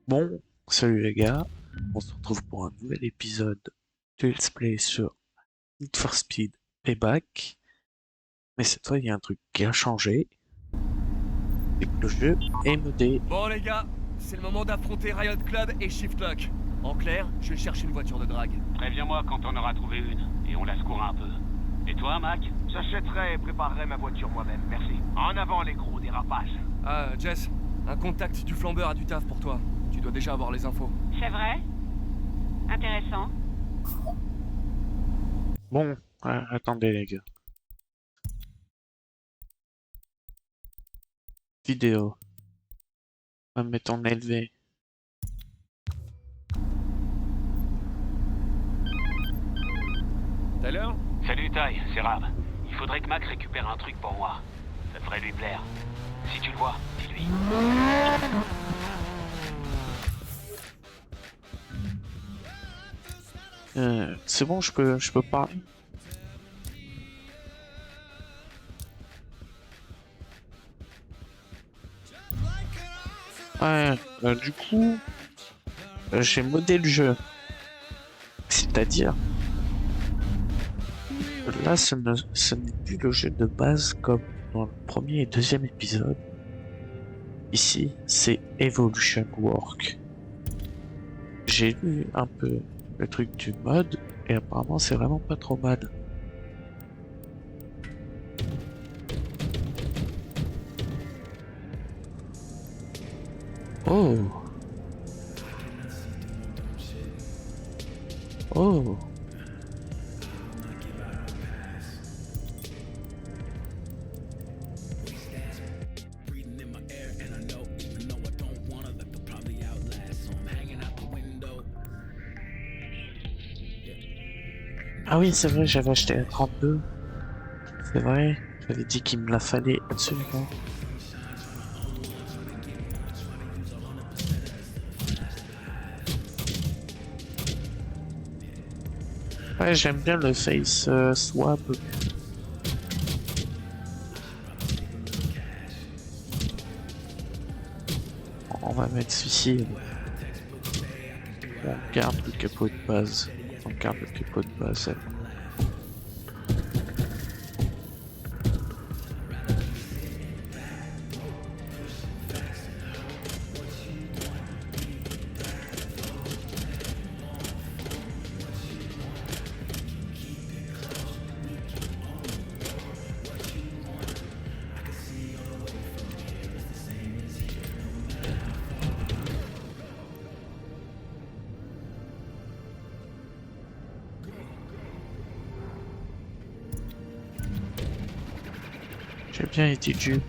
Bon, salut les gars, on se retrouve pour un nouvel épisode de Let's Play sur Need for Speed Payback. Mais cette fois, il y a un truc qui a changé, c'est que le jeu est modé. Bon les gars, c'est le moment d'affronter Riot Club et Shift Lock. En clair, je cherche une voiture de drague. Préviens-moi quand on aura trouvé une, et on la secourra un peu. Et toi, Mac? J'achèterai et préparerai ma voiture moi-même, merci. En avant les gros dérapages. Ah, Jess, un contact du flambeur a du taf pour toi. Tu dois déjà avoir les infos. C'est vrai? Intéressant. Bon, attendez les gars. Vidéo. On va mettre en élevé. T'as l'heure? Salut Ty, c'est Rab. Il faudrait que Mac récupère un truc pour moi. Ça devrait lui plaire. Si tu le vois, dis-lui. C'est bon, je peux parler. Ouais, du coup, j'ai modé le jeu. C'est-à-dire, là, ce n'est plus le jeu de base comme dans le premier et deuxième épisode. Ici, c'est Evolution Work. J'ai lu un peu le truc du mode, et apparemment c'est vraiment pas trop mal. Oh! Oh! Ah oui, c'est vrai, j'avais acheté la 32. C'est vrai, j'avais dit qu'il me la fallait absolument. Ouais, j'aime bien le face swap. On va mettre celui-ci. On garde le capot de base. On garde le capot de base. J'ai bien été dupe.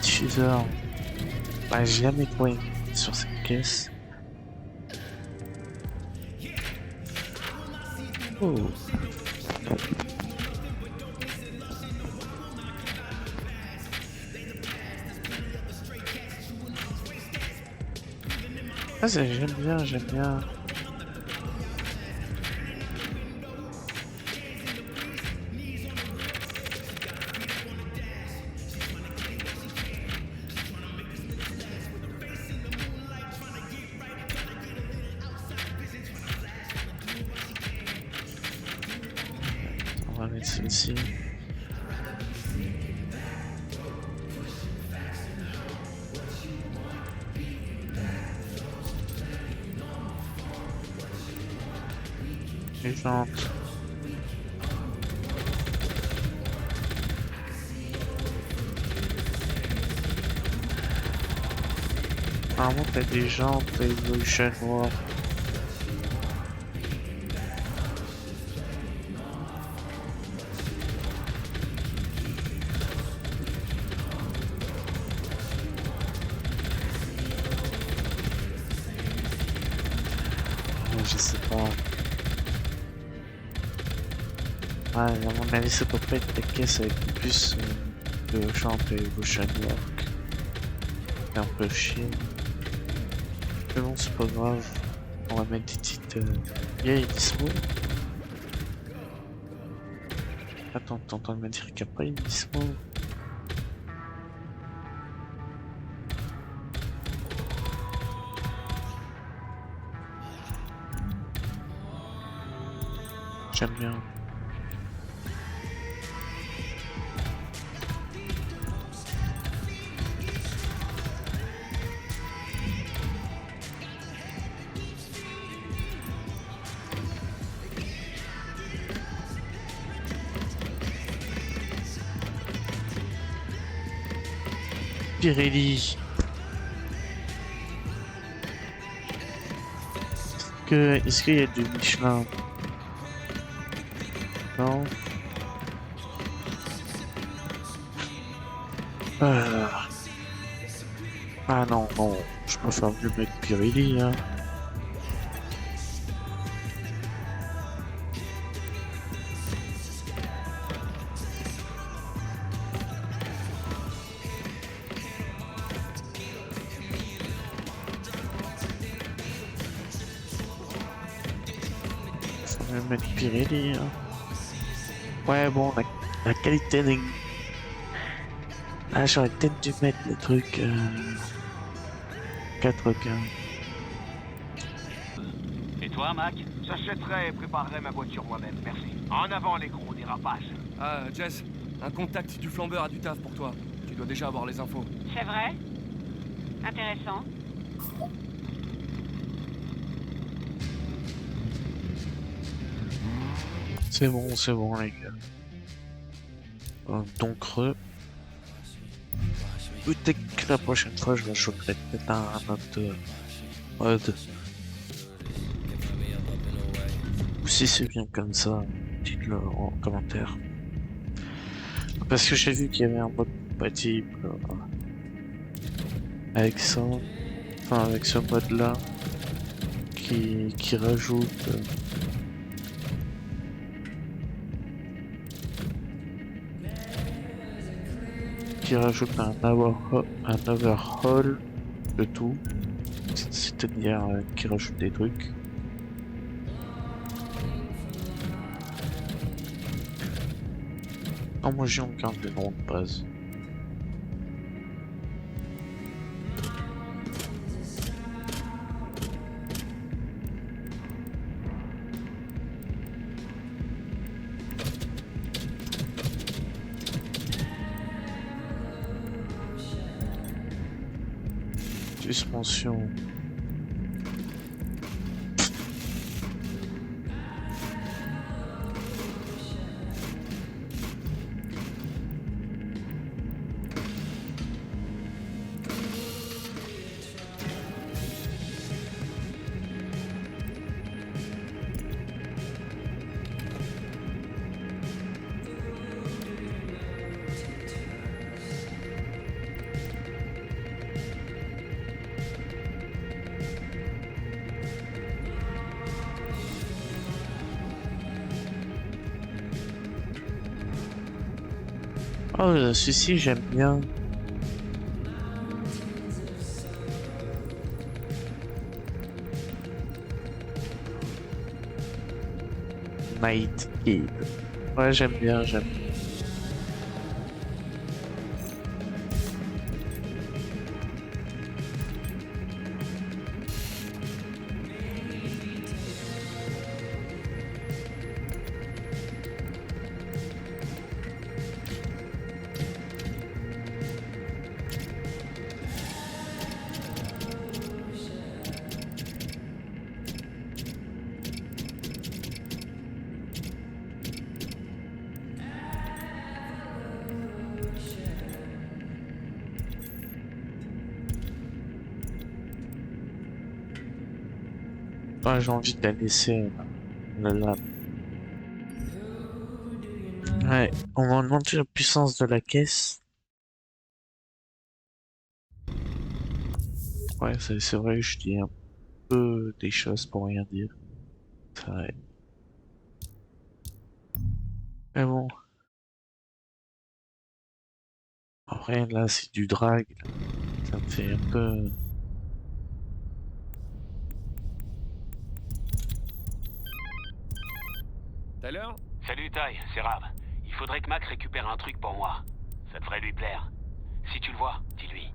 Diffuseur. Bah, j'ai jamais trouvé sur cette caisse. Oh. Ah, j'aime bien, j'aime bien. On va mettre celle-ci. Les jantes. Apparemment t'as des jantes Evolution War. je sais pas. Ah, à mon avis, ça peut pas être des caisses avec le plus de champs et Evolution Work. C'est un peu chier. Mais bon, c'est pas grave. On va mettre des petites vieilles dispo. Attends, t'es en train de me dire qu'il n'y a pas une dispo? J'aime bien. Pirelli. Est-ce qu'il y a du Michelin? Non. Ah non, non, je préfère mieux mettre Pirelli, hein. Faut mieux mettre Pirelli, hein. Ouais, bon, la qualité des... Ah, j'aurais peut-être dû mettre le truc 4K. Et toi, Mac? J'achèterai et préparerai ma voiture moi-même, merci. En avant les gros dérapages. Ah, Jess, un contact du flambeur a du taf pour toi. Tu dois déjà avoir les infos. C'est vrai? Intéressant. C'est bon, les gars. Donc, peut-être que la prochaine fois, je rajouterai peut-être un autre mode. Ou si c'est bien comme ça, dites-le en commentaire. Parce que j'ai vu qu'il y avait un mode compatible avec ça, enfin avec ce mode-là, qui rajoute un overhaul de tout, c'est-à-dire qui rajoute des trucs. Non, moi j'ai encore des noms de base. Suspension. Oh, celui-ci j'aime bien. Night Eve. Ouais, j'aime bien, j'aime. Ouais, j'ai envie de la laisser là. Ouais, on va augmenter la puissance de la caisse. Ouais, c'est vrai, je dis un peu des choses pour rien dire. Ça va être- Mais bon, après là c'est du drag, là. Ça me fait un peu... Tyler? Salut Ty, c'est Rab. Il faudrait que Mac récupère un truc pour moi. Ça devrait lui plaire. Si tu le vois, dis-lui.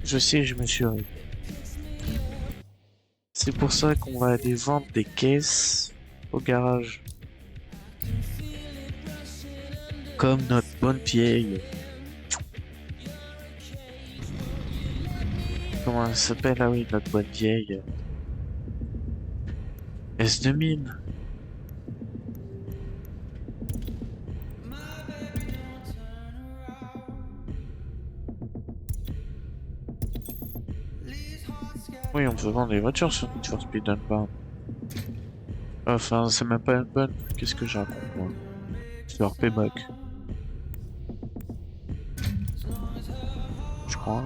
Je sais, je me suis arrêté. C'est pour ça qu'on va aller vendre des caisses au garage. Comme notre bonne vieille. Comment elle s'appelle? Ah oui, notre bonne vieille. S2000. Oui, on peut vendre des voitures sur Need for Speed Unbound. Enfin, c'est même pas Unbound. Qu'est-ce que j'ai raconte, moi? Sur Payback. Je crois.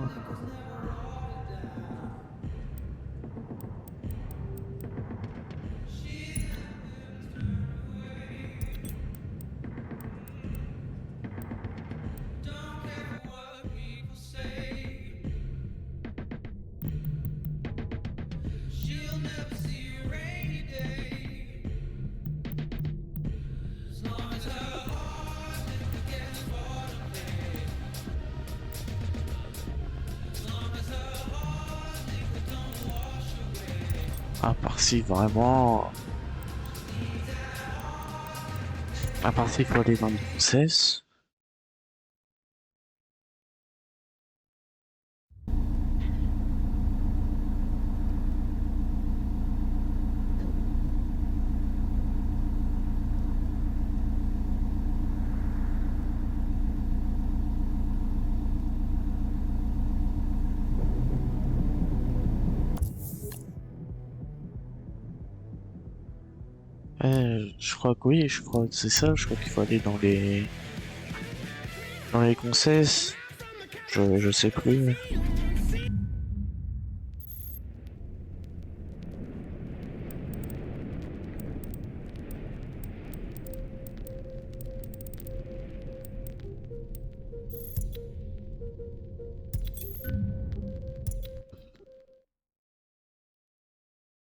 À part si vraiment... À part s'il faut aller dans les concessions. Je crois que oui, je crois que c'est ça. Je crois qu'il faut aller dans les... Dans les concessions. Je sais plus.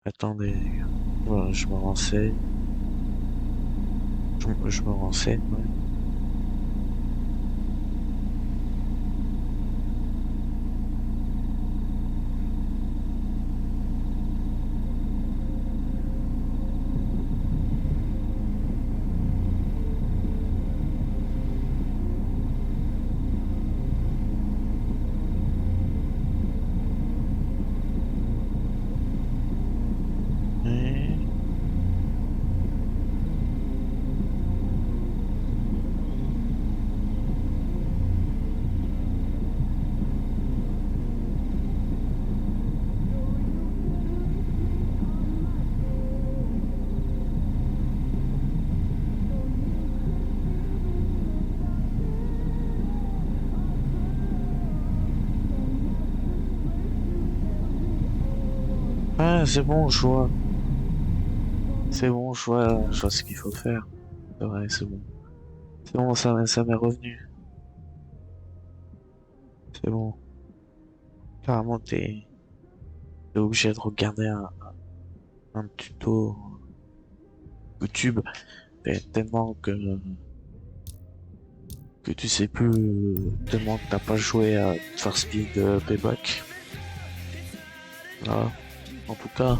Attendez. Voilà, je me renseigne. Je me renseigne, ouais. Et... Ah, c'est bon, je vois. C'est bon, je vois ce qu'il faut faire. C'est vrai, c'est bon. C'est bon, ça m'est revenu. C'est bon. Carrément, t'es obligé de regarder un tuto YouTube tellement que tu sais plus, tellement que t'as pas joué à Far Speed Payback. Là, en tout cas.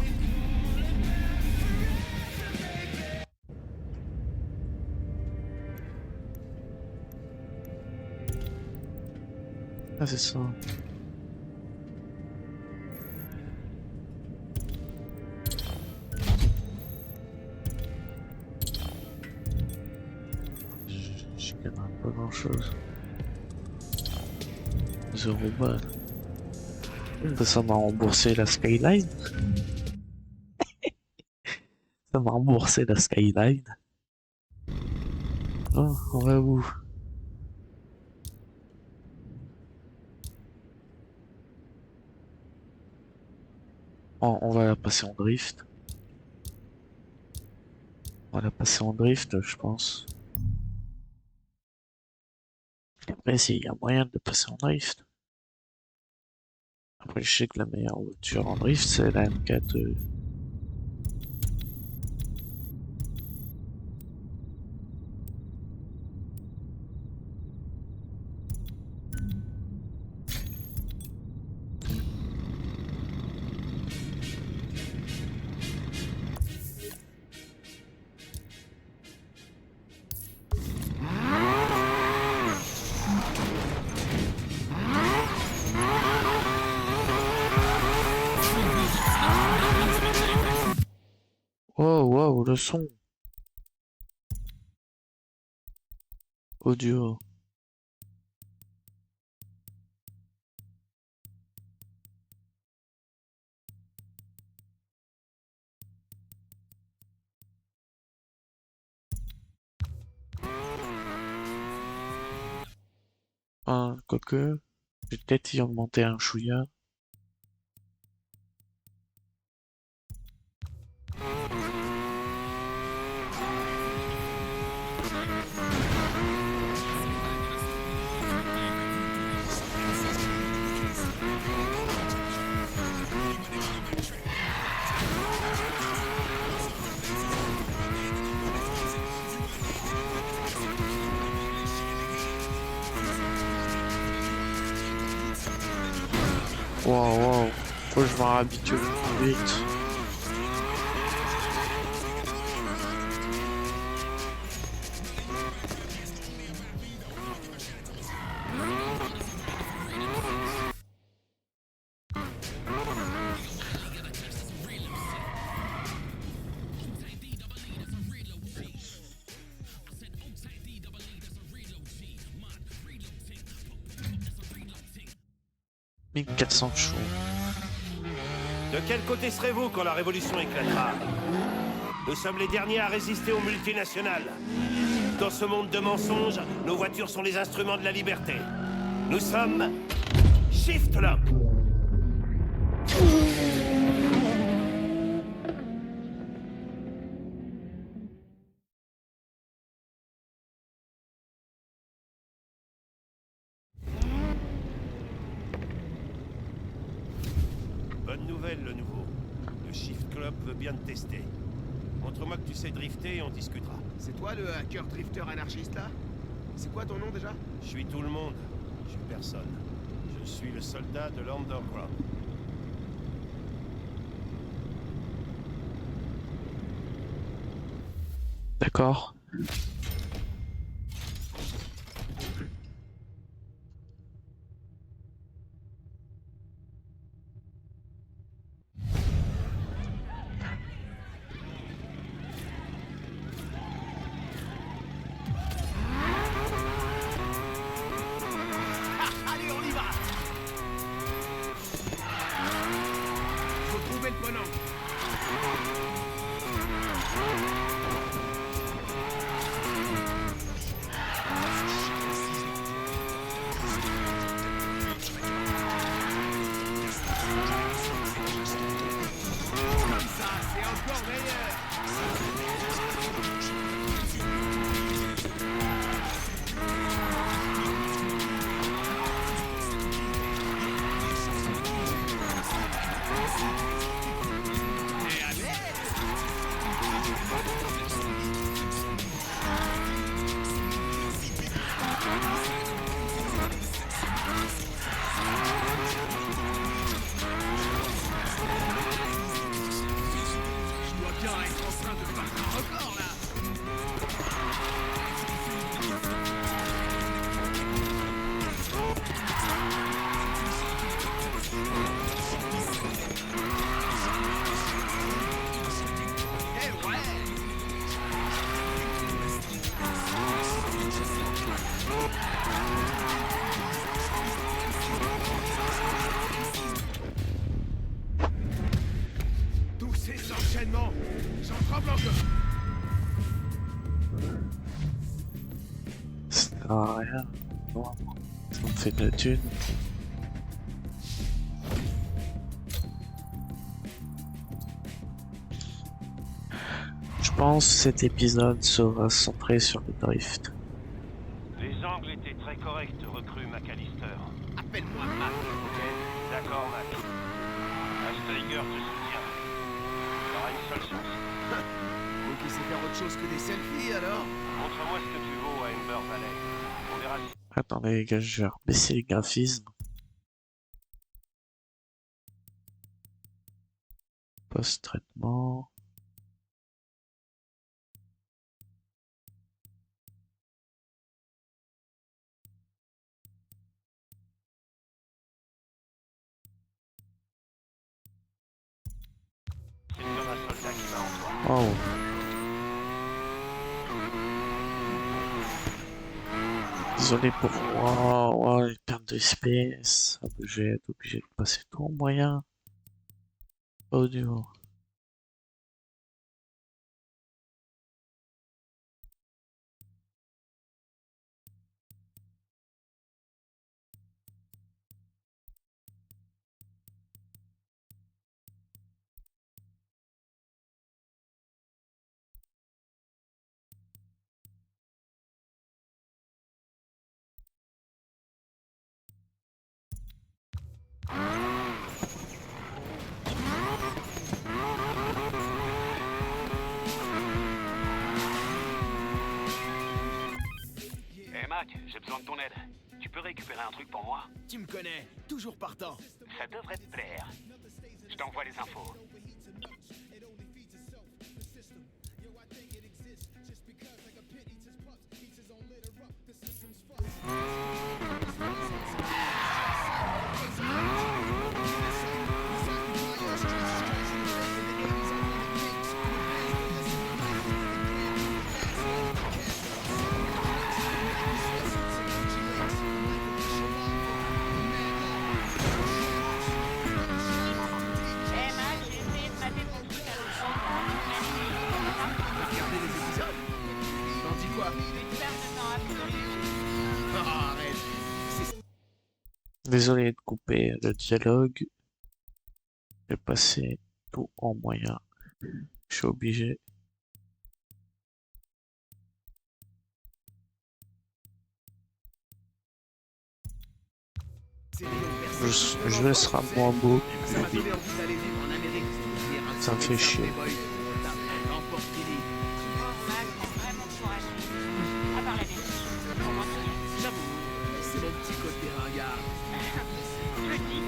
Ah, c'est ça. Je gagne pas grand chose. 0 balles. Ça m'a remboursé la Skyline. Ça m'a remboursé la Skyline. Oh, on va où? On va la passer en drift. On va la passer en drift, je pense. Après, s'il y a moyen de passer en drift. Après, je sais que la meilleure voiture en drift, c'est la M4. Oh, wow, le son. Audio. Ah, quoique, je vais peut-être y augmenter un chouïa. Wow, wow, faut que je m'en habitue plus vite. « 1400 chevaux. De quel côté serez-vous quand la révolution éclatera? Nous sommes les derniers à résister aux multinationales. Dans ce monde de mensonges, nos voitures sont les instruments de la liberté. Nous sommes... Shiftlock. Bonne nouvelle, le nouveau. Le Shift Club veut bien te tester. Montre-moi que tu sais drifter et on discutera. C'est toi le hacker drifter anarchiste là? C'est quoi ton nom déjà? Je suis tout le monde. Je suis personne. Je suis le soldat de l'Underground. D'accord. Allez, on y va! Faut trouver le prenant. Comme ça, c'est encore meilleur. Et allez! Je dois bien être en train de battre un record là. Eh ouais! Tous ces enchaînements, j'en tremble encore. Ça sert à rien. Bon, ça me fait de la thune. pense que cet épisode sera centré sur le drift. Les angles étaient très corrects, recrue McAllister. Appelle-moi Mac, ok? D'accord, Mac. Steiger te soutient. Il aura une seule chance. Donc il sait faire autre chose que des selfies, alors? Montre-moi ce que tu vaux à Ember Valley. On verra si... Attendez les gars, je vais baisser les graphismes. Post-traitement. c'est comme un soldat qui va en toi. Oh. Désolé pour moi, oh, les pertes de SPS. Je vais être obligé de passer tout en moyen. Audio. Hé Mac, j'ai besoin de ton aide. Tu peux récupérer un truc pour moi? Tu me connais, toujours partant. Ça devrait te plaire. Je t'envoie les infos. Eh Mac, j'ai essayé de mater ton truc à l'autre chose là. Regardez les épisodes. T'en dis quoi? Une perte de temps absolue. Oh, arrête. C'est Désolé de couper le dialogue. Je vais passer tout en moyen. Je suis obligé. Je laisserai moins beau. Ça m'a donné envie d'aller vivre en Amérique. Ça me fait chier. N'importe qui dit. Oh Mac, t'as vraiment courageux. À part la vérité, pour moi, J'avoue, c'est mon petit côté ringard. je le dis.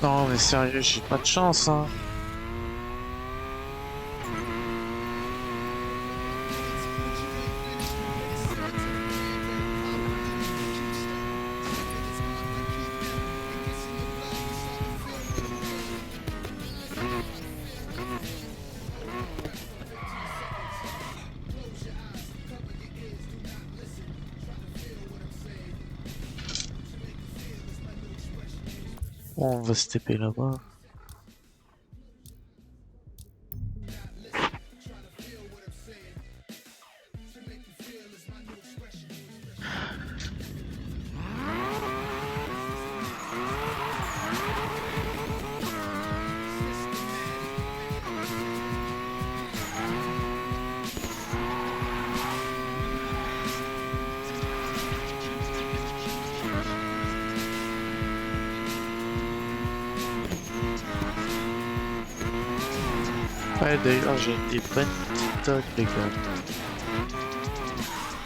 Non mais sérieux, j'ai pas de chance hein. Bon, on va se taper là-bas. Ouais, d'ailleurs, j'ai des bonnes TikTok, les gars.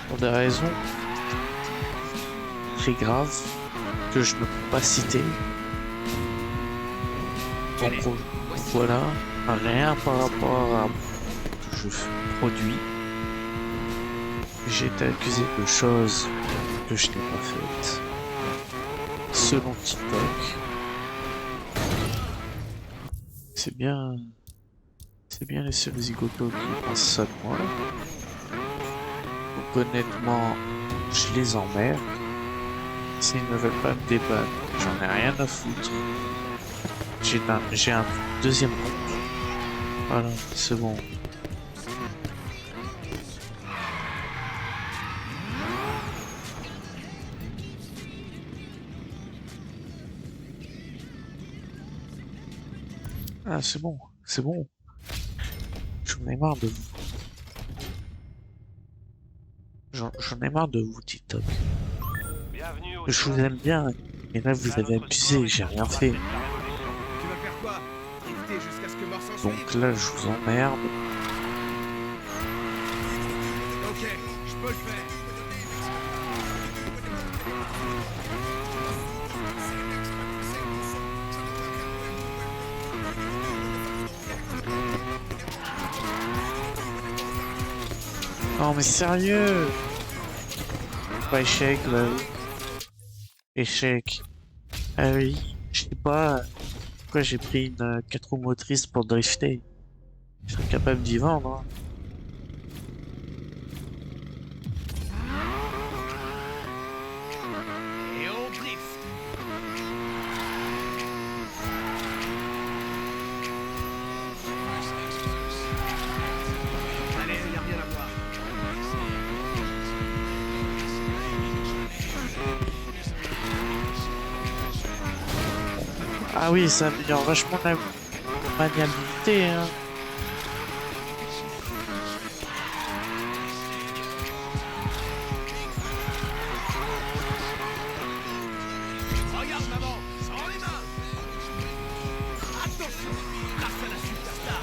Pour des raisons très graves que je ne peux pas citer. Donc voilà, rien par rapport à ce que je produis. J'ai été accusé de choses que je n'ai pas faites. selon TikTok. C'est bien les seuls zigotos qui pensent ça de moi. Donc honnêtement, je les emmerde. S'ils ne veulent pas me débattre, j'en ai rien à foutre. J'ai un deuxième compte. Voilà, c'est bon. Ah, c'est bon, c'est bon. J'en ai marre de vous. J'en ai marre de vous, TikTok. Bienvenue au Je vous aime bien, mais là vous avez abusé, j'ai rien fait. Tu vas faire quoi? Drifter jusqu'à ce que mort s'en Donc suive? là, je vous emmerde. Ok, je peux le faire. Non mais sérieux! Pas échec là. Échec. Ah oui, je sais pas pourquoi j'ai pris une 4 roues motrices pour drifter. Je serais capable d'y vendre. Hein. Et on drift. Allez, y a rien à voir. Ah oui, ça améliore vachement la maniabilité. Hein. Regarde maman, sans les mains. Attention, grâce à la superstar.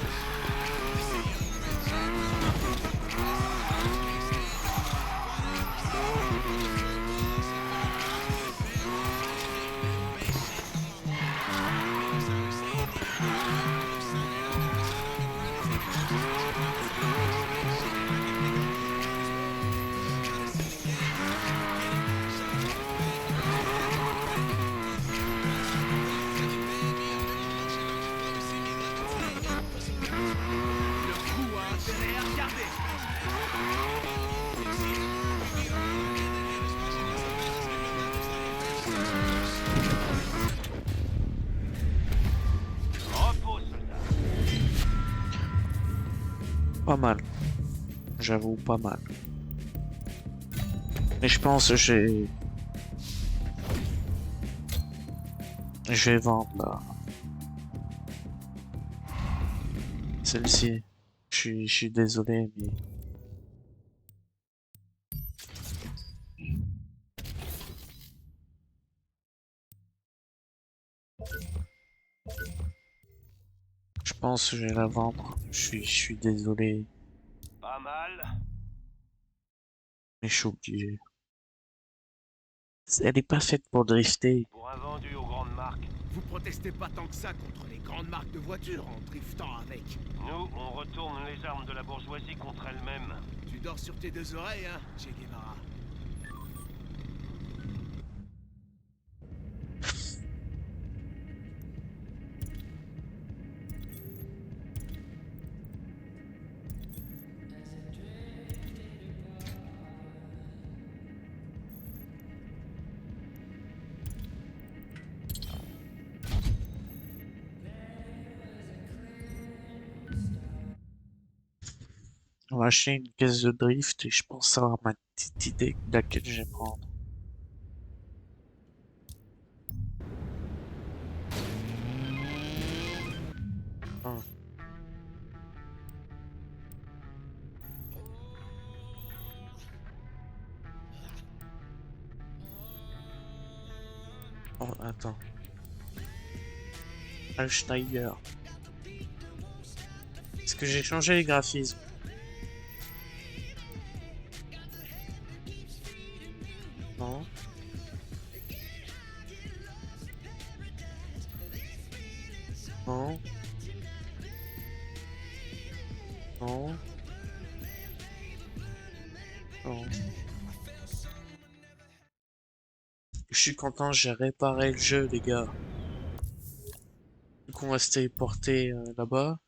Le coup a intérêt à regarder. Repos, soldat. Pas mal. J'avoue, pas mal. Mais je pense que je vais vendre là. Celle-ci. Je suis désolé, mais. Je pense que je vais la vendre. Je suis désolé, Pas mal. mais je suis obligé. Elle est pas faite pour drifter. Pour un vendu aux grandes marques. Vous protestez pas tant que ça contre les grandes marques de voitures en driftant avec. Nous, on retourne les armes de la bourgeoisie contre elles-mêmes. Tu dors sur tes deux oreilles, hein, Che Guevara. On va acheter une caisse de drift et je pense avoir ma petite idée de laquelle je vais prendre. Ah. Oh, attends. Alsteiger. Est-ce que j'ai changé les graphismes? Non. Non. Non. Non. Je suis content, j'ai réparé le jeu, les gars. Donc on va se téléporter là-bas.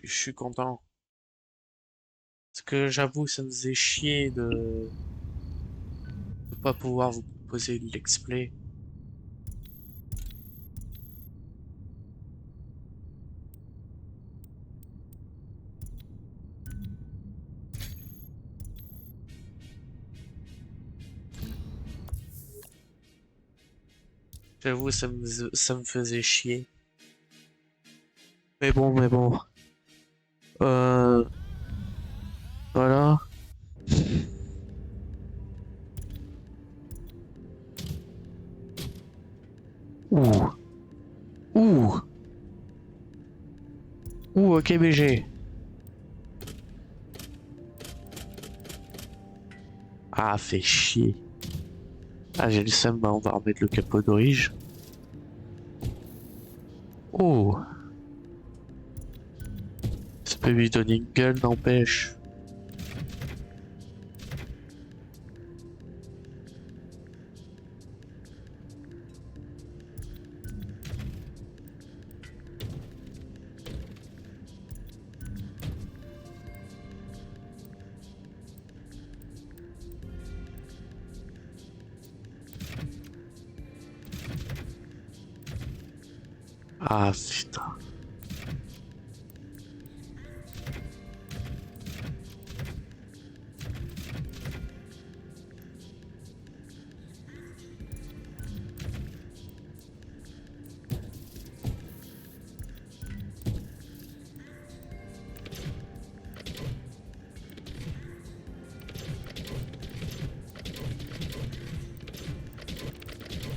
Je suis content. Parce que j'avoue, ça me faisait chier de pas pouvoir vous proposer le let's play. J'avoue, ça me faisait chier. Mais bon. Voilà. Ouh. Ouh. Ouh, ok BG. Ah, fait chier. Ah, j'ai le seum, bah, on va remettre le capot d'orige. Oh. Ça peut lui donner une gueule, n'empêche. Ah, putain.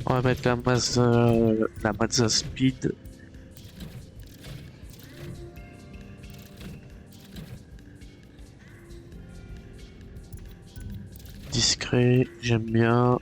On va mettre la Mazda Speed. Discret, j'aime bien.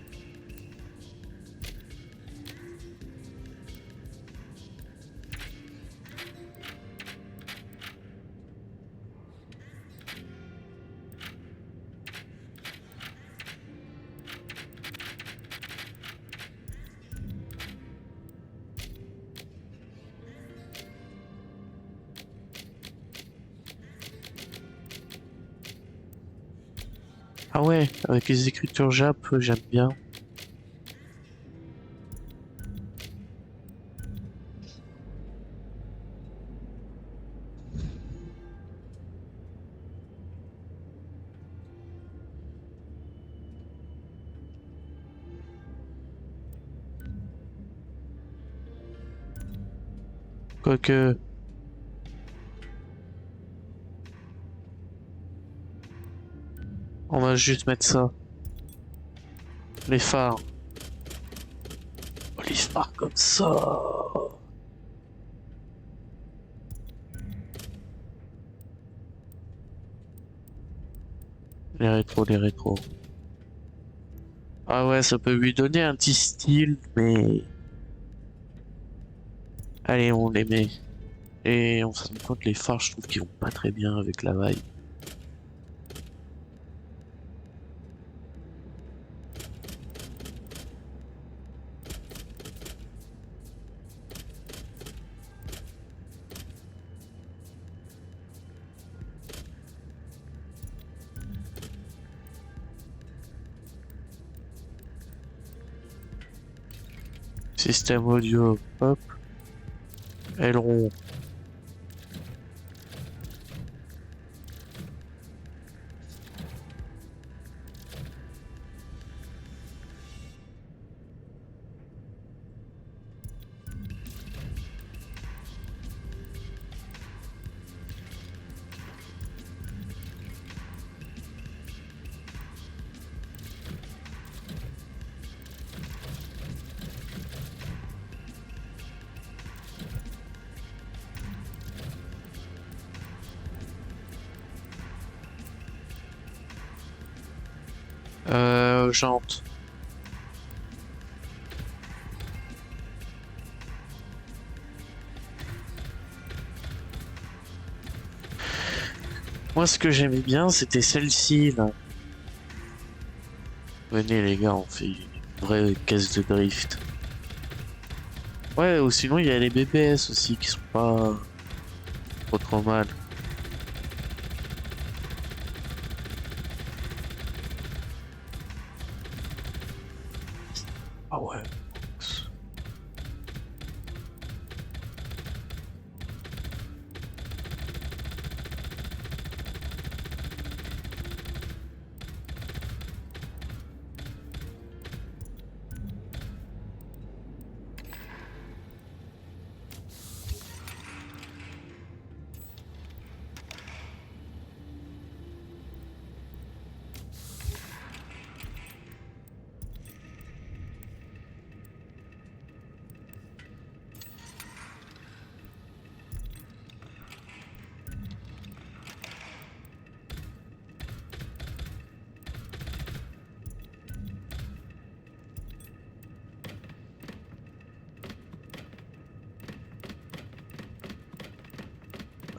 Ah ouais, avec les écritures Jap, j'aime bien. Quoique... On va juste mettre ça. Les phares. Oh, les phares comme ça. Les rétros. Ah ouais, ça peut lui donner un petit style, mais... Allez, on les met. Et on se rend compte, les phares, je trouve qu'ils vont pas très bien avec la vibe. Système audio, hop. Aileron. Jantes. Moi, ce que j'aimais bien, c'était celle-ci, là. Venez les gars, on fait une vraie caisse de drift. Ouais, ou sinon il y a les BBS aussi qui sont pas trop mal. Ah ouais.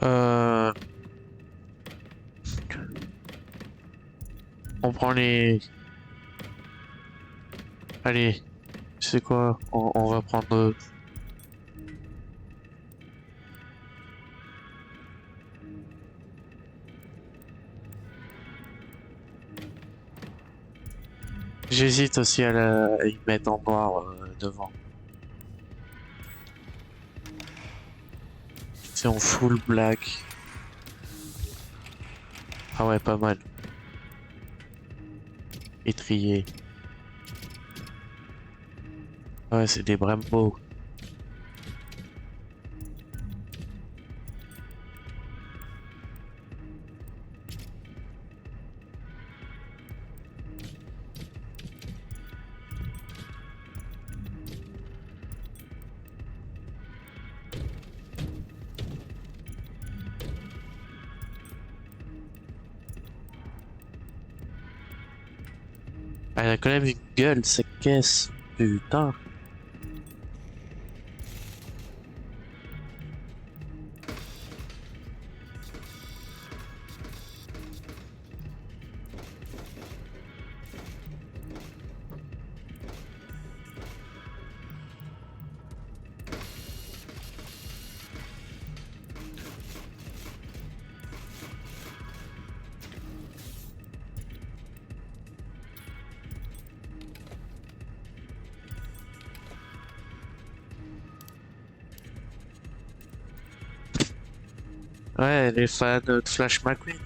Euh... On prend les... Allez, tu sais quoi, on va prendre... J'hésite aussi à y mettre en noir devant. C'est en full black. Ah ouais, pas mal. Étrier. Ouais, c'est des Brembo. Ah, elle a quand même une gueule, cette caisse. Putain. Ouais, les fans de Flash McQueen.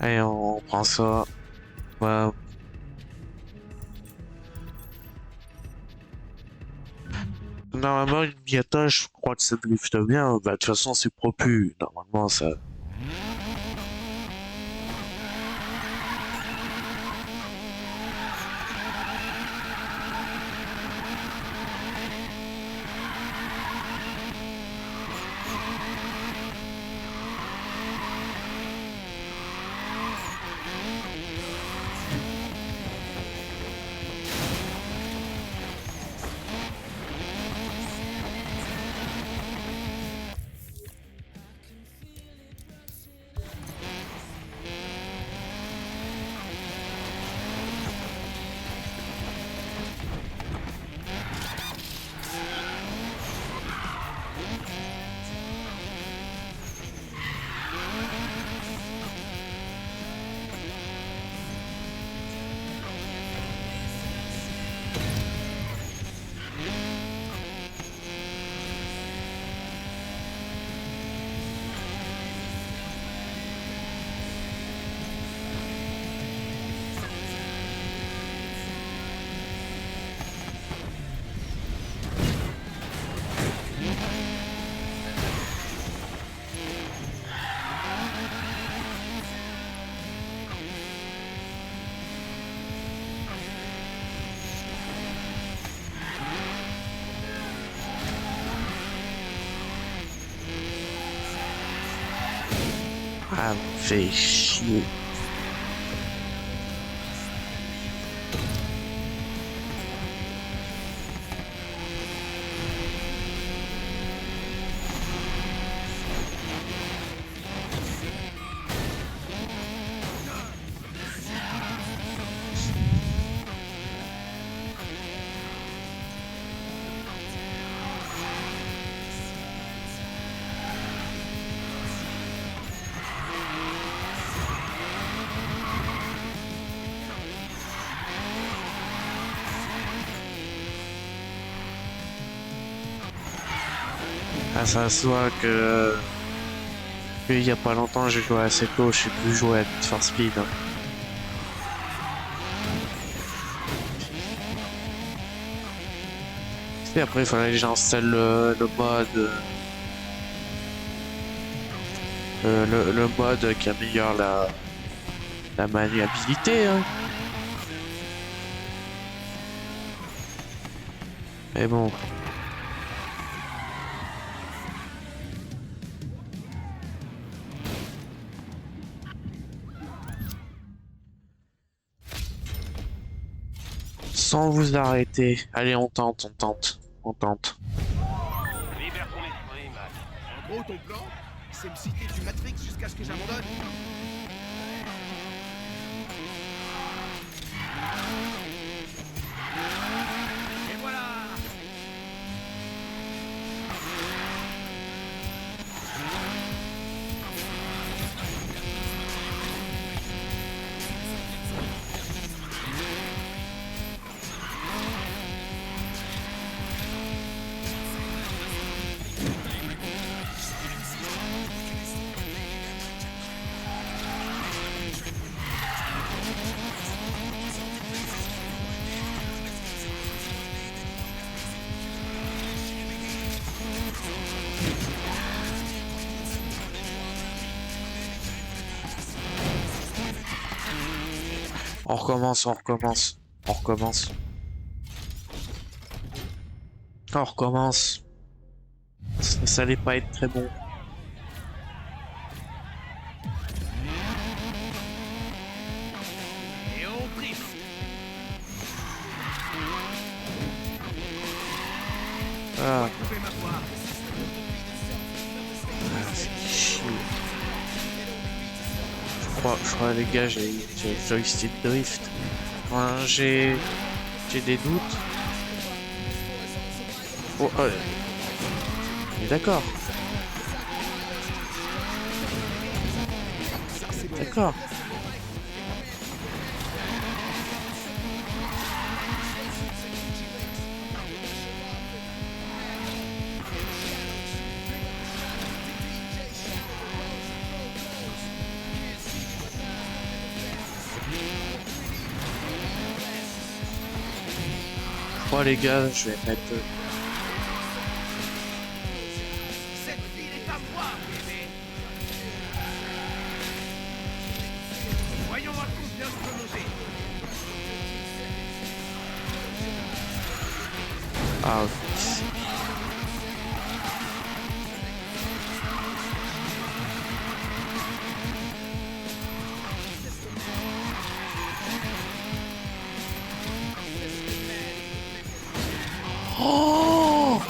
Allez, on prend ça. Ouais. Normalement, une Miata, je crois que ça drift bien. Bah, de toute façon, c'est propu. Normalement, ça. Ah, me fait chier. Ah, ça se voit que il y a pas longtemps j'ai joué à Seco, je sais plus jouer à Need for Speed. Hein. Et après il fallait que j'installe le mode le mode qui améliore la maniabilité. Hein. Mais bon. Sans vous arrêter. Allez, on tente, on tente, on tente. Libère ton esprit, Mac. En gros, ton plan, c'est me citer du Matrix jusqu'à ce que j'abandonne. Et voilà. On recommence, on recommence, on recommence. On recommence. Ça allait pas être très bon. Et on drift. Ah, Vous pouvez m'avoir. c'est chier. Je crois les gars, j'ai le joystick drift. Enfin, j'ai des doutes. Oh, on est d'accord. D'accord. Bon les gars, je vais mettre... Cette ville est à moi, bébé. Voyons voir combien je peux monter. Ah, oh!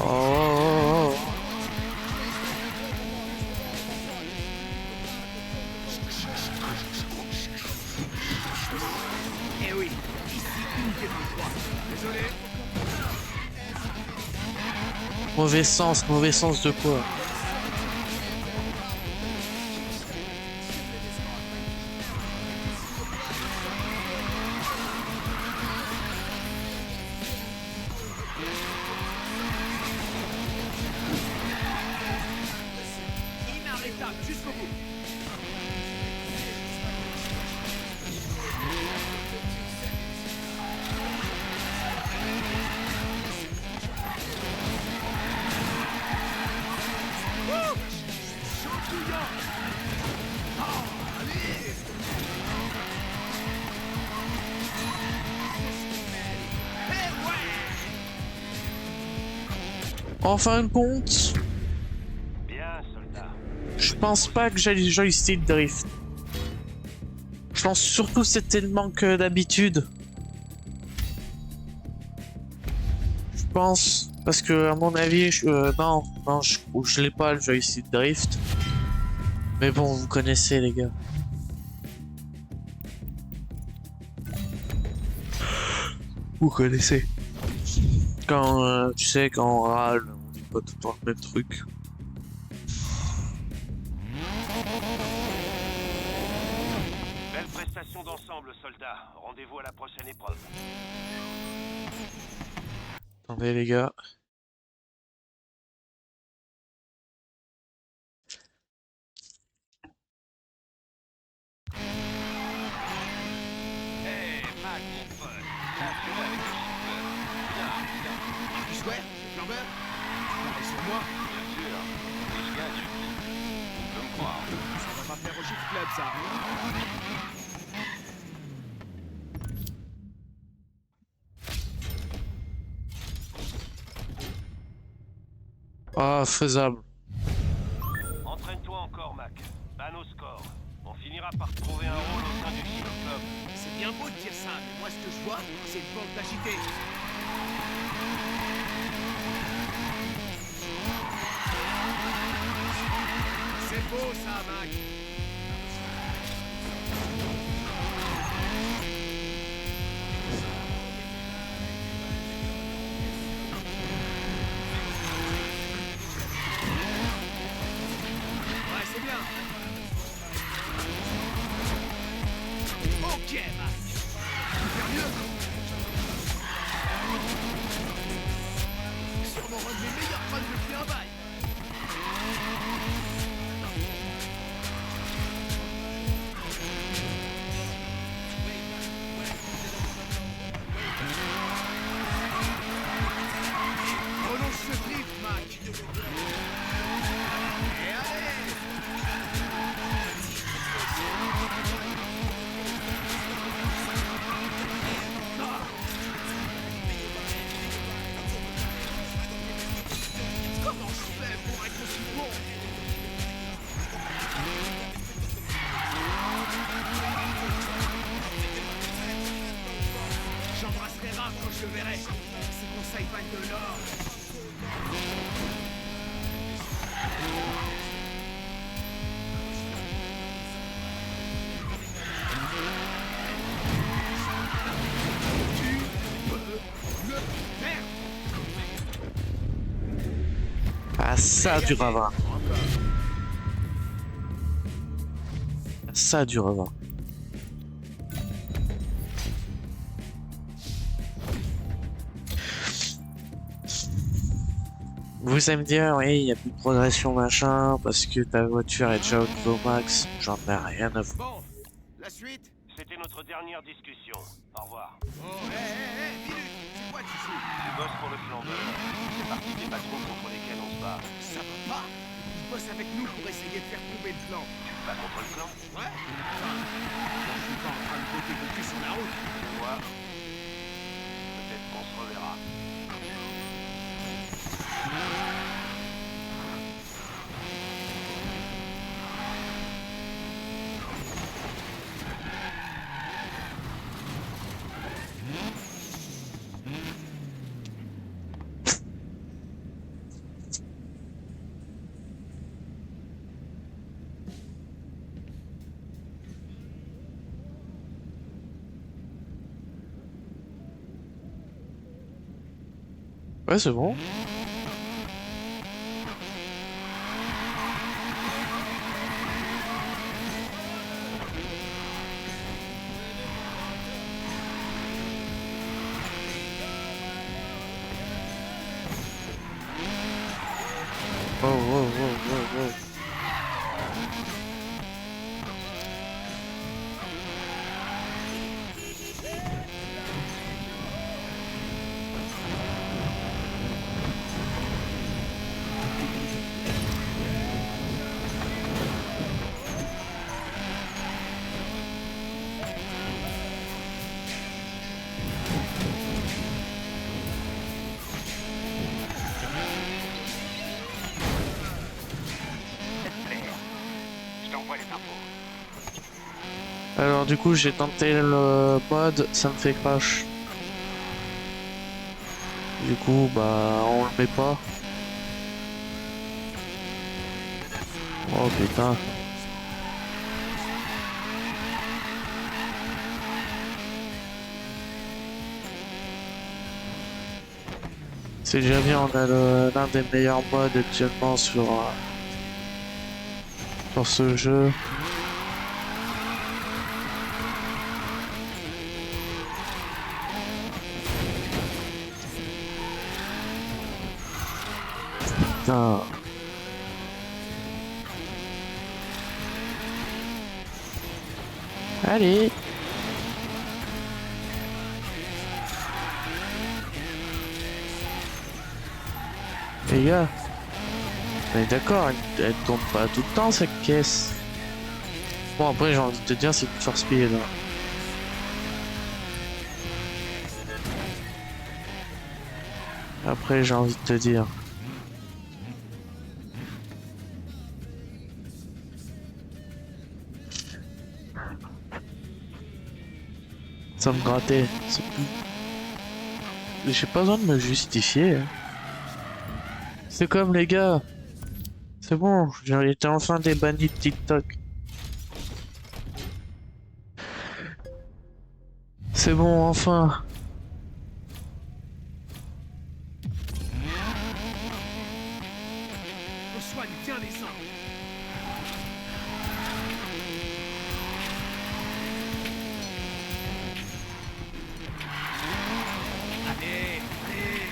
Oh! Eh oui, ici, unité 33. Désolé. Mauvais sens de quoi? Inarrêtable jusqu'au bout. En fin de compte, Bien, soldat. je pense pas que j'ai le joystick drift. Je pense surtout que c'était le manque d'habitude. Je pense, parce que à mon avis, non, je l'ai pas le joystick drift. Mais bon, vous connaissez les gars. Vous connaissez. Quand, tu sais, quand on râle, on dit pas tout le temps le même truc. Belle prestation d'ensemble, soldat. Rendez-vous à la prochaine épreuve. Attendez les gars. Hey, Mac, mon pote. T'as joué avec le chauffeur. Bien. Marcus Ware, le flambeur? Pareil sur moi. Bien sûr. Si je gagne, on peut me croire. Ça va pas plaire au Shift Club, ça. Ah, faisable. Entraîne-toi encore, Mac. Bas nos scores. On finira par trouver un rôle au sein du Shield Club. C'est bien beau de dire ça, mais moi, ce que je vois, c'est une bande d'agités. C'est beau, ça, Mac. Ouais, c'est bien. Ok, Mac. Faire mieux. Sûrement un de mes meilleurs runs depuis un bail. Prolonge ce drift, Mac. Et allez. Comment je fais pour être aussi bon? J'embrasserai Raph quand je le verrai. Ses conseils valent de l'or. Tu peux le faire. Ah, ça du ravin. Encore. Ça du ravin. Vous allez me dire, oui, il n'y a plus de progression machin, parce que ta voiture est déjà au niveau max. J'en ai rien à foutre. Bon, la suite. C'était notre dernière discussion. Au revoir. Oh, hé, minute. C'est quoi tu fous? Tu bosses pour le flambeur. C'est partie des patrons contre lesquels on se bat. Ça va pas? Il bosse avec nous pour essayer de faire tomber le plan. Tu te bats contre le clan? Ouais? Enfin, je suis pas en train de botter mon cul sur la route. Moi, peut-être qu'on se reverra. Ouais, c'est bon. Oh, oh, oh, oh, oh. du coup j'ai tenté le mode, ça me fait crash. Du coup bah on le met pas. Oh putain. C'est déjà bien, on a l'un des meilleurs modes actuellement sur ce jeu. Putain. Allez. Les gars, mais d'accord, elle tourne pas tout le temps cette caisse. Bon après j'ai envie de te dire c'est du force speed. Après j'ai envie de te dire. Ça me grattait, c'est tout. J'ai pas besoin de me justifier. Hein. C'est comme les gars. C'est bon, j'ai été enfin débanni de TikTok. C'est bon, enfin. On soigne bien les uns. Allez, allez.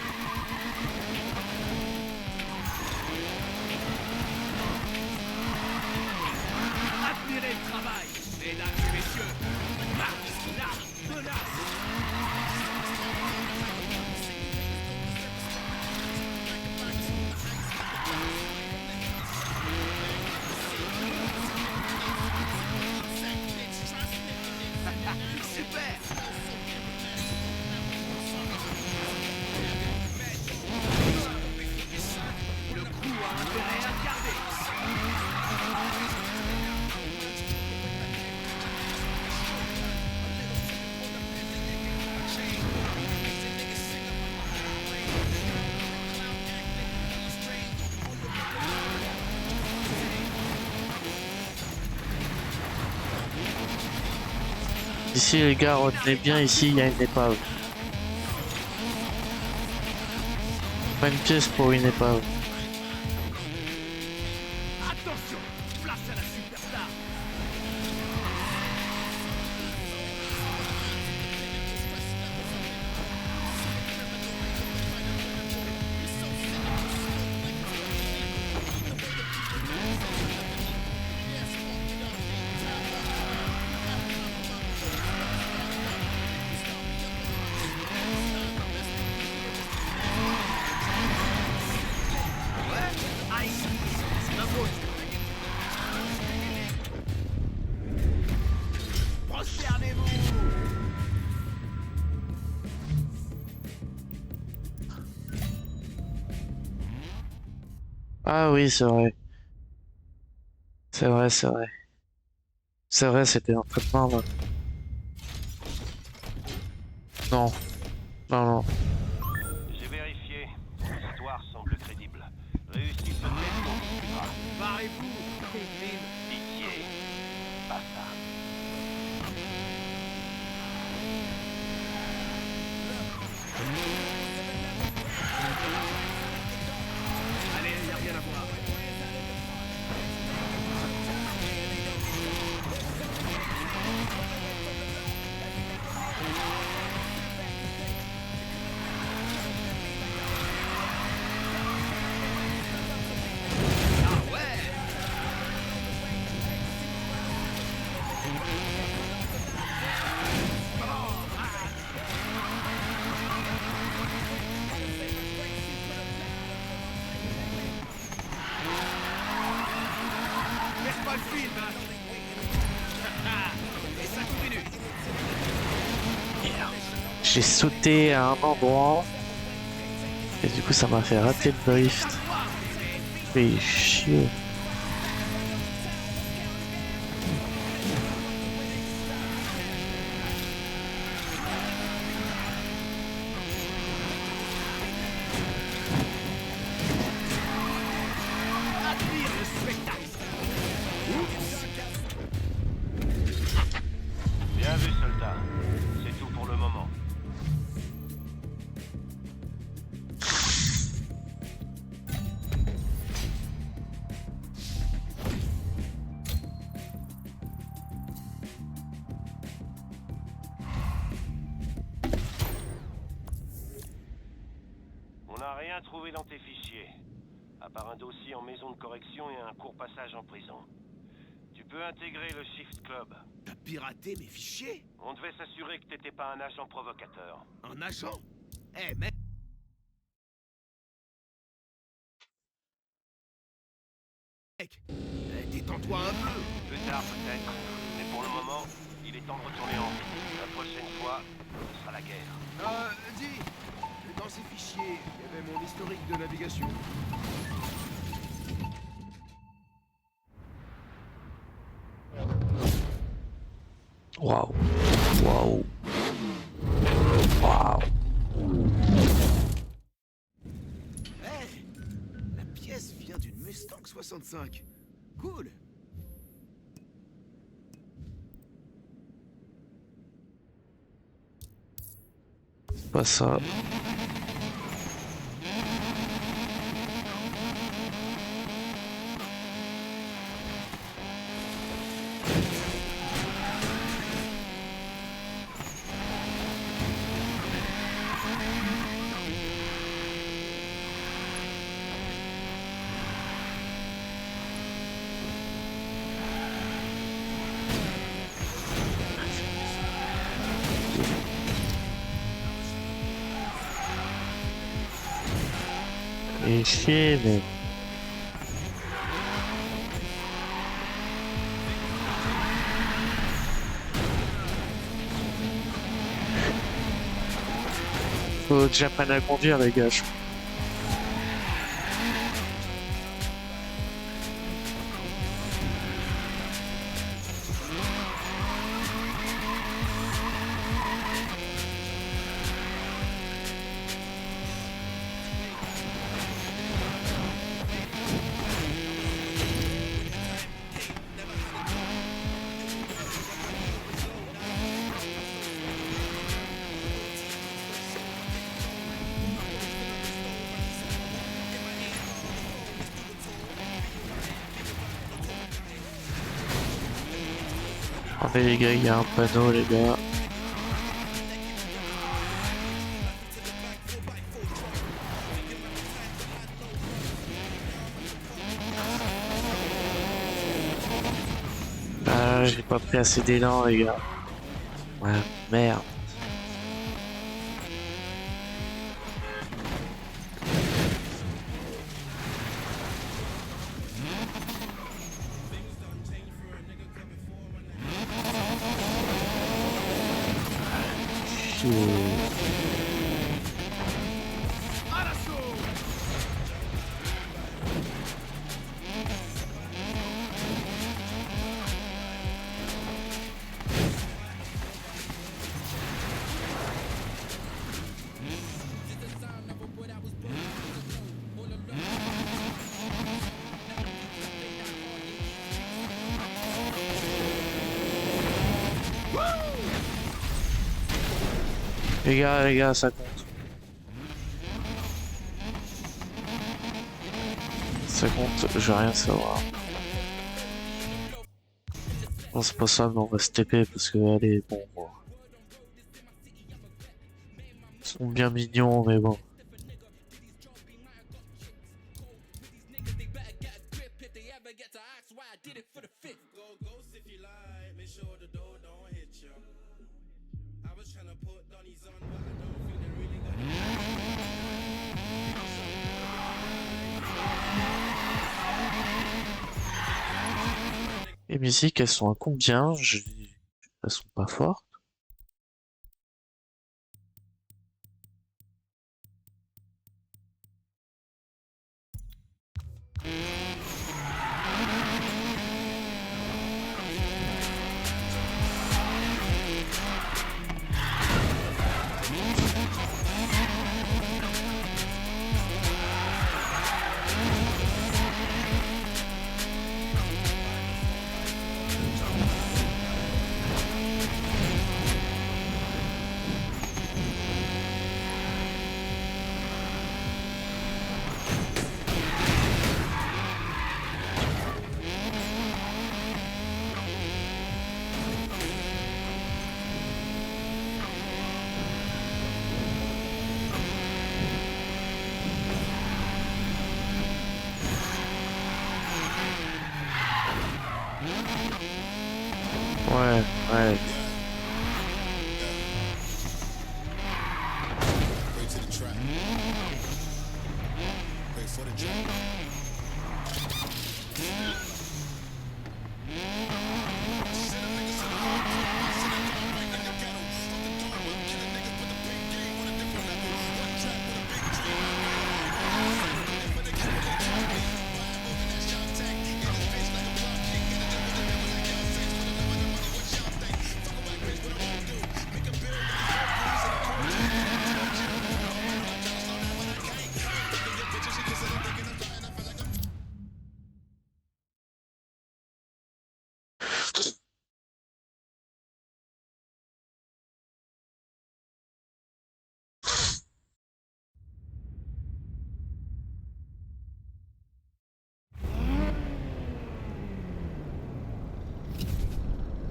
Admirez le travail, mesdames et messieurs. Marche, menace. Super. Le coup a intérêt à le garder. Ici les gars, retenez bien, ici il y a une épave. Pas une pièce pour une épave. Attention, place à la superstar. Aïe, c'est ma faute. Prosternez-vous. Ah oui, c'est vrai. C'est vrai, c'est vrai. C'est vrai, c'était un traitement là. Non. Non, non. J'ai vérifié. L'histoire semble crédible. Réussis peut-être qu'on discutera. Barrez-vous, Caitlin. Pitié. Pas ça. Allez, y a rien à voir. Ah ouais. Laisse pas le film, hein. Et ça continue. J'ai sauté à un endroit. Et du coup, ça m'a fait rater le drift. Fait chier. rien trouvé dans tes fichiers. À part un dossier en maison de correction et un court passage en prison. Tu peux intégrer le Shift Club. T'as piraté mes fichiers? On devait s'assurer que t'étais pas un agent provocateur. Un agent? Eh, mec! Détends-toi un peu! Plus tard peut-être, mais pour le moment, il est temps de retourner en vie. La prochaine fois, ce sera la guerre. Dis! Dans ces fichiers, il y avait mon historique de navigation. Waouh. Waouh. Waouh. Hey! La pièce vient d'une Mustang 65. Cool! C'est pas ça. Et chier, mais... Faut déjà apprendre à conduire, les gars. Ah mais les gars, il y a un panneau, les gars. Ah, j'ai pas pris assez d'élan, les gars. Ouais, merde. Les gars, ça compte. Ça compte, je veux rien savoir. Non, c'est pas ça, mais on va se TP parce que, allez, bon. Ils sont bien mignons, mais bon. Les musiques, elles sont à combien? Elles sont pas fortes.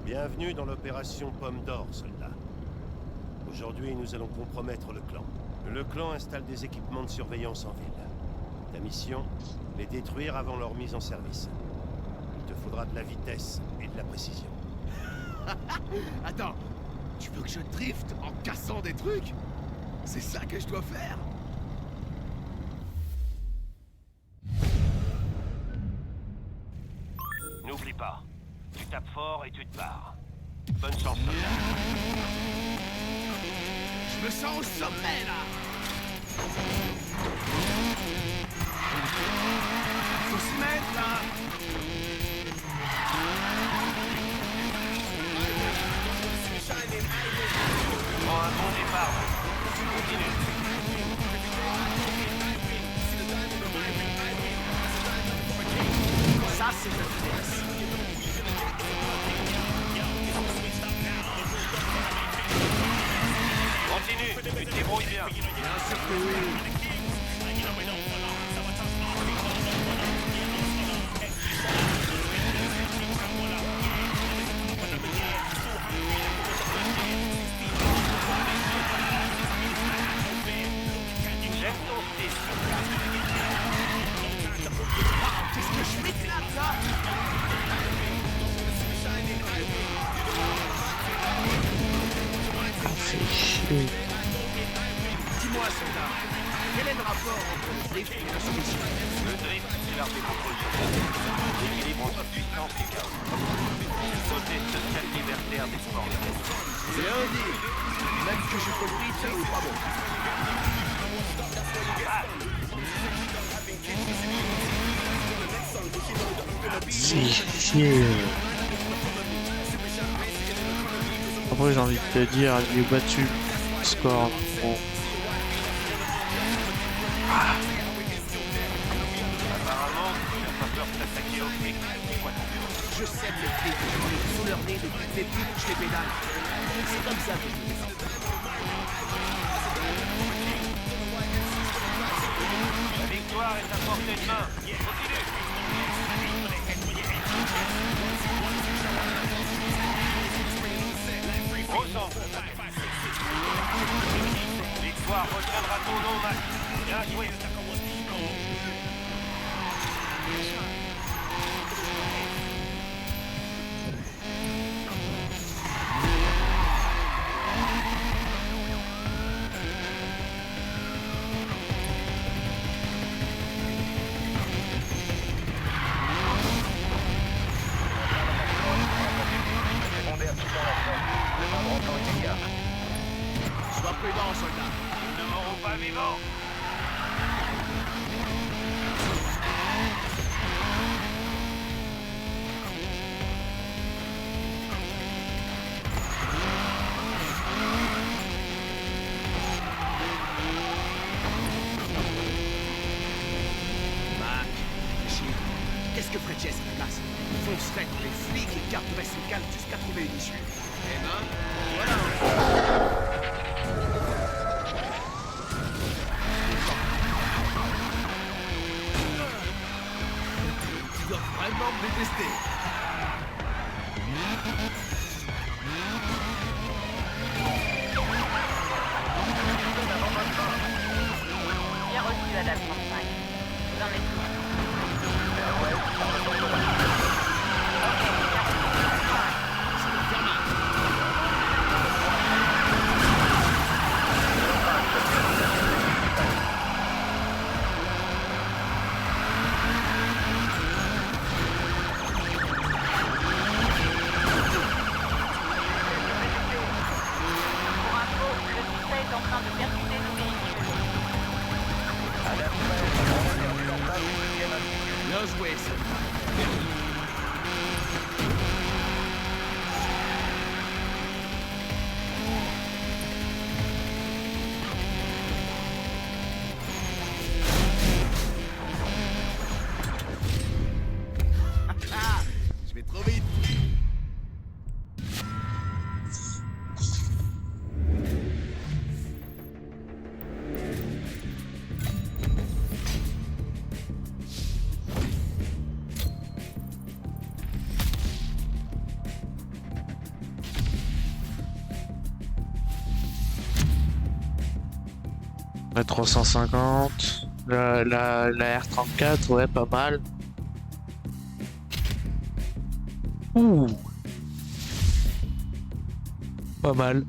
Bienvenue dans l'opération Pomme d'Or, soldat. Aujourd'hui, nous allons compromettre le clan. Le clan installe des équipements de surveillance en ville. Ta mission, les détruire avant leur mise en service. Il te faudra de la vitesse et de la précision. Attends, tu veux que je drift en cassant des trucs? C'est ça que je dois faire? N'oublie pas, tu tapes fort et tu te barres. Bonne chance, soldat. Je me sens au sommet, là! Faut se mettre, là! Prends un bon départ. Continue. Ça, c'est le finesse. Continue, tu te débrouilles bien. Bien sûr que oui. J'aime ton style. Qu'est-ce que je m'éclate, là? Fait chier. Dis-moi, soldat, quel est le rapport entre le drift et la soumission? Le drift, c'est l'art des contrôles sociaux. L'équilibre entre puissance et chaos. Côté social-libertaire des sports. C'est un deal. Même que je peux drift ou pas bon. Fait chier. Après, j'ai envie de te dire, j'ai battu le score. Bon. Apparemment, tu n'as pas peur de t'attaquer au flic. Quoi ton bureau? Je sais que les flics, sous leur nez depuis que les putes, je les pédale. C'est comme ça que je me sens. La victoire est à portée de main. Continue. Ressens. Victoire retiendra ton nom, Max. Bien joué. Sois prudent, soldat. Ils ne mourront pas vivants. Mac, Jim, qu'est-ce que ferait Jess à ta place? Foncerait dans les flics et garderait son calme jusqu'à trouver une issue. Eh ben, voilà. Tu dois vraiment me détester. Bien reçu, Adam 35. Vous en êtes où? C'est le gamin. train de percuter nos véhicules. Bien joué, ça. Je vais trop vite. La 350. La R34, ouais, pas mal. Ouh. Pas mal.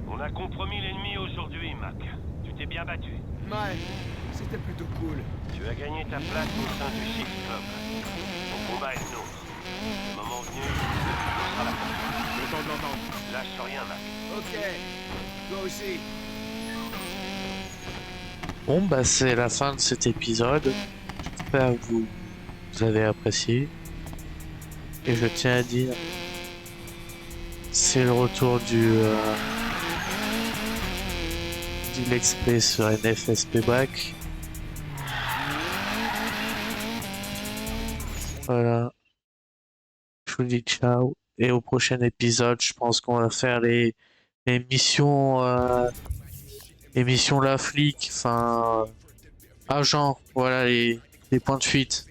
On a compromis l'ennemi aujourd'hui, Mac. Tu t'es bien battu. Ouais, c'était plutôt cool. Tu as gagné ta place au sein du Shift Club. Ton combat est le nôtre. Le moment venu, on sera là pour toi. Content de l'entendre. Lâche rien, Mac. Ok. Toi aussi. Bon, bah, c'est la fin de cet épisode. J'espère que vous avez apprécié. Et je tiens à dire, c'est le retour du l'XP sur NFSP Back. Voilà. Je vous dis ciao. Et au prochain épisode, je pense qu'on va faire les missions, les missions la flic, enfin, agent, voilà les points de fuite.